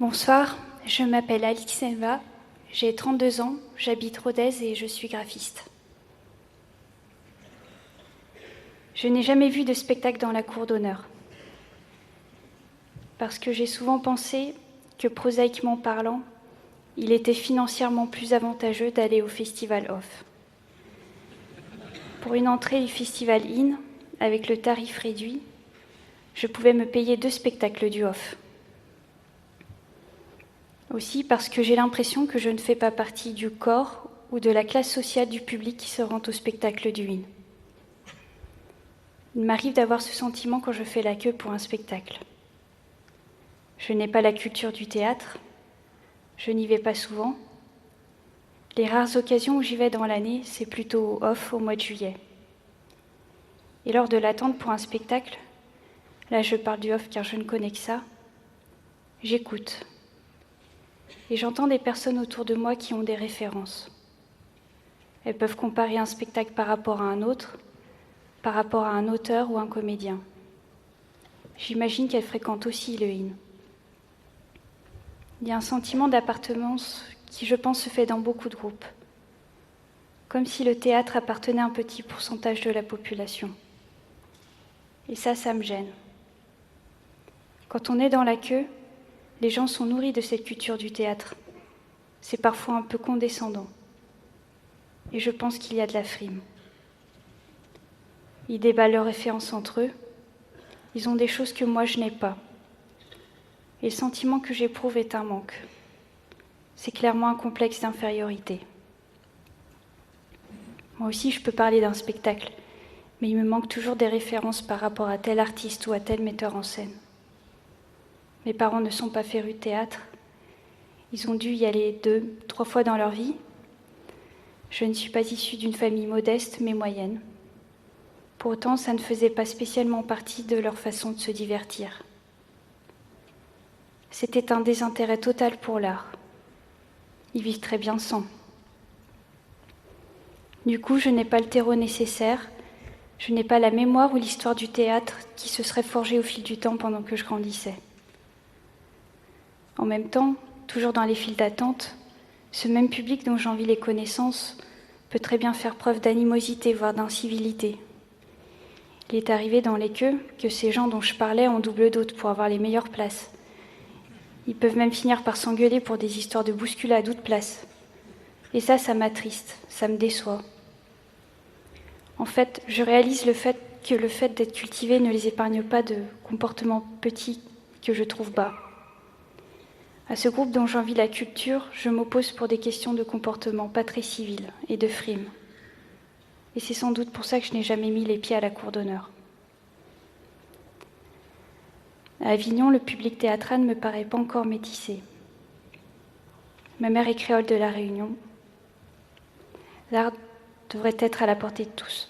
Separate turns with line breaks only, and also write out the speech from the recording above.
Bonsoir, je m'appelle Alix Selva, j'ai 32 ans, j'habite Rodez et je suis graphiste. Je n'ai jamais vu de spectacle dans la cour d'honneur, parce que j'ai souvent pensé que, prosaïquement parlant, il était financièrement plus avantageux d'aller au Festival Off. Pour une entrée du Festival In, avec le tarif réduit, je pouvais me payer 2 spectacles du Off. Aussi parce que j'ai l'impression que je ne fais pas partie du corps ou de la classe sociale du public qui se rend au spectacle du In. Il m'arrive d'avoir ce sentiment quand je fais la queue pour un spectacle. Je n'ai pas la culture du théâtre, je n'y vais pas souvent. Les rares occasions où j'y vais dans l'année, c'est plutôt off au mois de juillet. Et lors de l'attente pour un spectacle, là je parle du off car je ne connais que ça, j'écoute. Et j'entends des personnes autour de moi qui ont des références. Elles peuvent comparer un spectacle par rapport à un autre, par rapport à un auteur ou un comédien. J'imagine qu'elles fréquentent aussi le In. Il y a un sentiment d'appartenance qui, je pense, se fait dans beaucoup de groupes. Comme si le théâtre appartenait à un petit pourcentage de la population. Et ça me gêne. Quand on est dans la queue, les gens sont nourris de cette culture du théâtre. C'est parfois un peu condescendant. Et je pense qu'il y a de la frime. Ils déballent leurs références entre eux. Ils ont des choses que moi je n'ai pas. Et le sentiment que j'éprouve est un manque. C'est clairement un complexe d'infériorité. Moi aussi, je peux parler d'un spectacle, mais il me manque toujours des références par rapport à tel artiste ou à tel metteur en scène. Mes parents ne sont pas férus de théâtre. Ils ont dû y aller 2, 3 fois dans leur vie. Je ne suis pas issue d'une famille modeste, mais moyenne. Pour autant, ça ne faisait pas spécialement partie de leur façon de se divertir. C'était un désintérêt total pour l'art. Ils vivent très bien sans. Du coup, je n'ai pas le terreau nécessaire, je n'ai pas la mémoire ou l'histoire du théâtre qui se serait forgée au fil du temps pendant que je grandissais. En même temps, toujours dans les files d'attente, ce même public dont j'envie les connaissances peut très bien faire preuve d'animosité, voire d'incivilité. Il est arrivé dans les queues que ces gens dont je parlais en double d'hôtes pour avoir les meilleures places. Ils peuvent même finir par s'engueuler pour des histoires de bousculade ou de place. Et ça m'attriste, ça me déçoit. En fait, je réalise que le fait d'être cultivé ne les épargne pas de comportements petits que je trouve bas. À ce groupe dont j'envie la culture, je m'oppose pour des questions de comportement pas très civils et de frime. Et c'est sans doute pour ça que je n'ai jamais mis les pieds à la cour d'honneur. À Avignon, le public théâtral ne me paraît pas encore métissé. Ma mère est créole de La Réunion. L'art devrait être à la portée de tous.